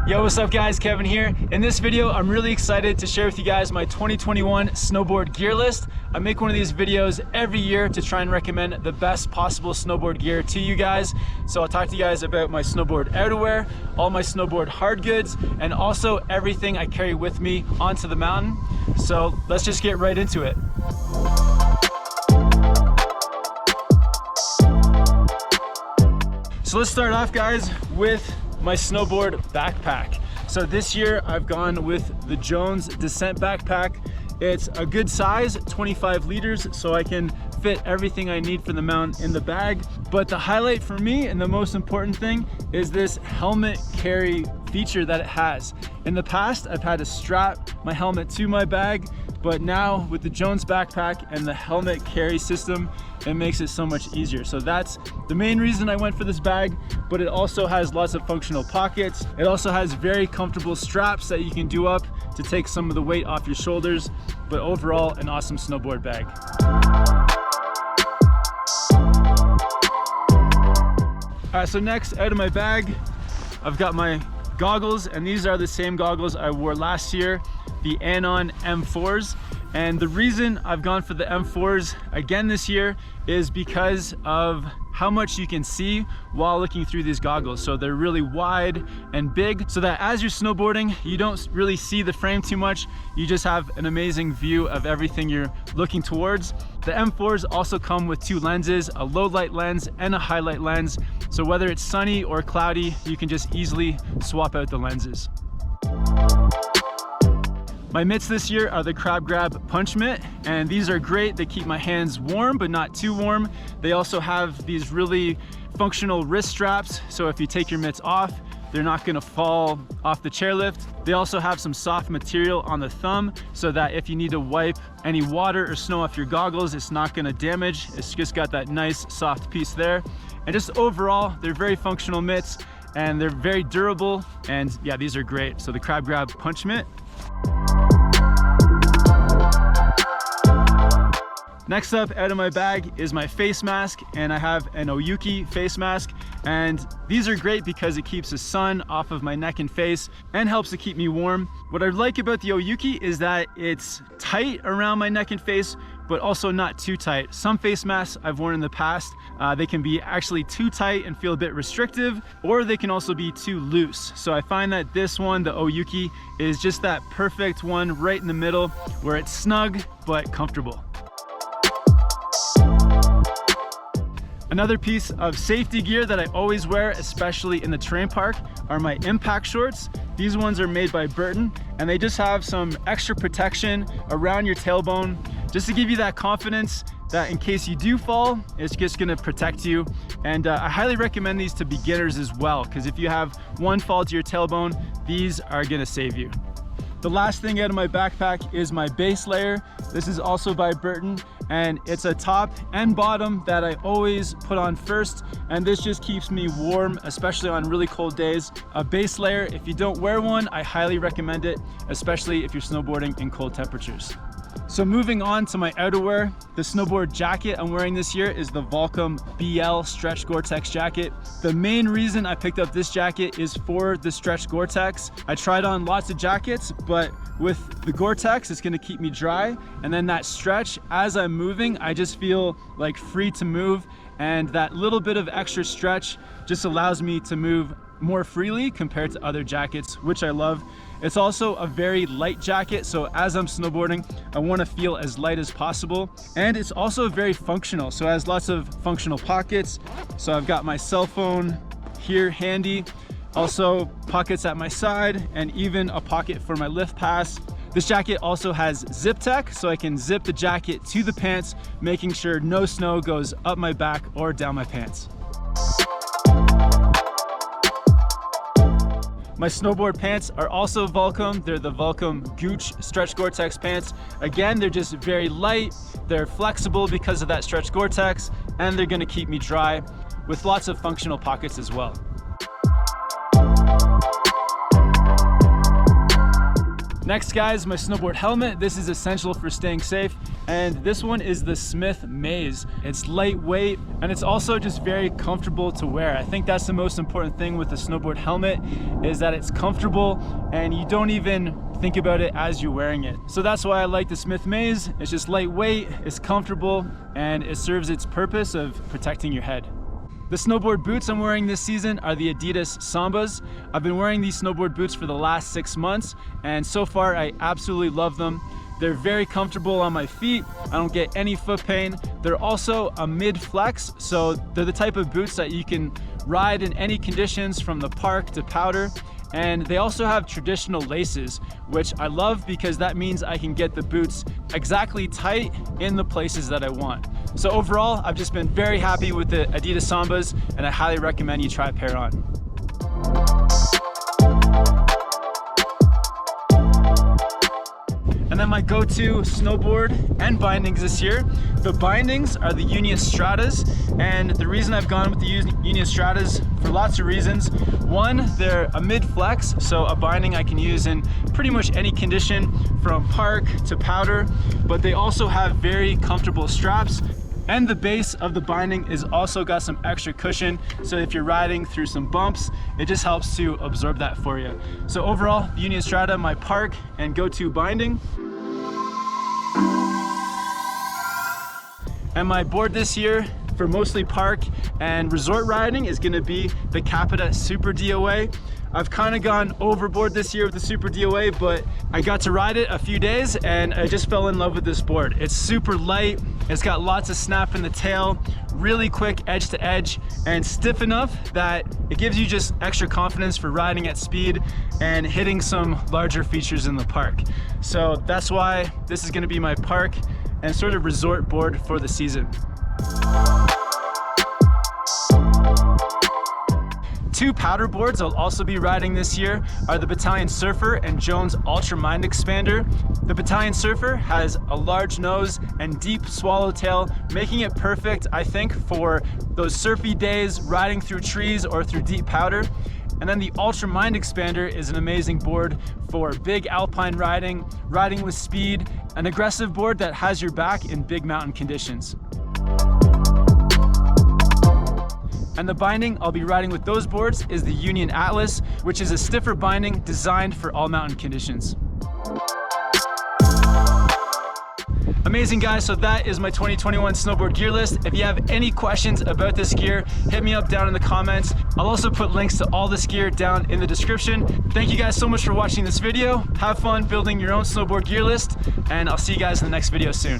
Yo, what's up guys, Kevin here. In this video, I'm really excited to share with you guys my 2021 snowboard gear list. I make one of these videos every year to try and recommend the best possible snowboard gear to you guys. So I'll talk to you guys about my snowboard outerwear, all my snowboard hard goods, and also everything I carry with me onto the mountain. So let's just get right into it. So let's start off guys with my snowboard backpack. So this year I've gone with the Jones Descent backpack. It's a good size, 25 liters, so I can fit everything I need for the mountain in the bag. But the highlight for me and the most important thing is this helmet carry feature that it has. In the past, I've had to strap my helmet to my bag, but now with the Jones backpack and the helmet carry system, it makes it so much easier. So that's the main reason I went for this bag, but it also has lots of functional pockets. It also has very comfortable straps that you can do up to take some of the weight off your shoulders, but overall an awesome snowboard bag. All right, so next out of my bag, I've got my goggles, and these are the same goggles I wore last year, the Anon M4s. And the reason I've gone for the M4s again this year is because of how much you can see while looking through these goggles. So they're really wide and big, so that as you're snowboarding, you don't really see the frame too much. You just have an amazing view of everything you're looking towards. The M4s also come with two lenses, a low light lens and a highlight lens. So whether it's sunny or cloudy, you can just easily swap out the lenses. My mitts this year are the Crab Grab Punch Mitt, and these are great. They keep my hands warm, but not too warm. They also have these really functional wrist straps, so if you take your mitts off, they're not gonna fall off the chairlift. They also have some soft material on the thumb, so that if you need to wipe any water or snow off your goggles, it's not gonna damage. It's just got that nice soft piece there. And just overall, they're very functional mitts, and they're very durable, and yeah, these are great. So the Crab Grab Punch Mitt. Next up out of my bag is my face mask, and I have an Oyuki face mask, and these are great because it keeps the sun off of my neck and face and helps to keep me warm. What I like about the Oyuki is that it's tight around my neck and face, but also not too tight. Some face masks I've worn in the past, they can be actually too tight and feel a bit restrictive, or they can also be too loose. So I find that this one, the Oyuki, is just that perfect one right in the middle where it's snug but comfortable. Another piece of safety gear that I always wear, especially in the terrain park, are my impact shorts. These ones are made by Burton, and they just have some extra protection around your tailbone, just to give you that confidence that in case you do fall, it's just gonna protect you. And I highly recommend these to beginners as well, because if you have one fall to your tailbone, these are gonna save you. The last thing out of my backpack is my base layer. This is also by Burton, and it's a top and bottom that I always put on first, and this just keeps me warm, especially on really cold days. A base layer, if you don't wear one, I highly recommend it, especially if you're snowboarding in cold temperatures. So moving on to my outerwear, the snowboard jacket I'm wearing this year is the Volcom BL Stretch Gore-Tex jacket. The main reason I picked up this jacket is for the Stretch Gore-Tex. I tried on lots of jackets, but with the Gore-Tex, it's gonna keep me dry. And then that stretch, as I'm moving, I just feel like free to move. And that little bit of extra stretch just allows me to move more freely compared to other jackets, which I love. It's also a very light jacket, so as I'm snowboarding, I want to feel as light as possible. And it's also very functional, so it has lots of functional pockets. So I've got my cell phone here handy, also pockets at my side, and even a pocket for my lift pass. This jacket also has zip tech, so I can zip the jacket to the pants, making sure no snow goes up my back or down my pants. My snowboard pants are also Volcom. They're the Volcom Gooch Stretch Gore-Tex pants. Again, they're just very light. They're flexible because of that Stretch Gore-Tex, and they're gonna keep me dry with lots of functional pockets as well. Next guys, my snowboard helmet. This is essential for staying safe. And this one is the Smith Maze. It's lightweight and it's also just very comfortable to wear. I think that's the most important thing with the snowboard helmet, is that it's comfortable and you don't even think about it as you're wearing it. So that's why I like the Smith Maze. It's just lightweight, it's comfortable, and it serves its purpose of protecting your head. The snowboard boots I'm wearing this season are the Adidas Sambas. I've been wearing these snowboard boots for the last 6 months, and so far I absolutely love them. They're very comfortable on my feet. I don't get any foot pain. They're also a mid-flex, so they're the type of boots that you can ride in any conditions from the park to powder. And they also have traditional laces, which I love because that means I can get the boots exactly tight in the places that I want. So overall, I've just been very happy with the Adidas Sambas, and I highly recommend you try a pair on. And then my go-to snowboard and bindings this year. The bindings are the Union Stratas, and the reason I've gone with the Union Stratas for lots of reasons. One, they're a mid-flex, so a binding I can use in pretty much any condition from park to powder, but they also have very comfortable straps. And the base of the binding is also got some extra cushion, so if you're riding through some bumps, it just helps to absorb that for you. So overall, Union Strata, my park and go-to binding. And my board this year for mostly park and resort riding is gonna be the Capita Super DOA. I've kind of gone overboard this year with the Super DOA, but I got to ride it a few days and I just fell in love with this board. It's super light, it's got lots of snap in the tail, really quick edge to edge, and stiff enough that it gives you just extra confidence for riding at speed and hitting some larger features in the park. So that's why this is gonna be my park and sort of resort board for the season. Two powder boards I'll also be riding this year are the Battalion Surfer and Jones Ultra Mind Expander. The Battalion Surfer has a large nose and deep swallowtail, making it perfect, I think, for those surfy days riding through trees or through deep powder. And then the Ultra Mind Expander is an amazing board for big alpine riding, riding with speed, an aggressive board that has your back in big mountain conditions. And the binding I'll be riding with those boards is the Union Atlas, which is a stiffer binding designed for all mountain conditions. Amazing guys, so that is my 2021 snowboard gear list. If you have any questions about this gear, hit me up down in the comments. I'll also put links to all this gear down in the description. Thank you guys so much for watching this video. Have fun building your own snowboard gear list, and I'll see you guys in the next video soon.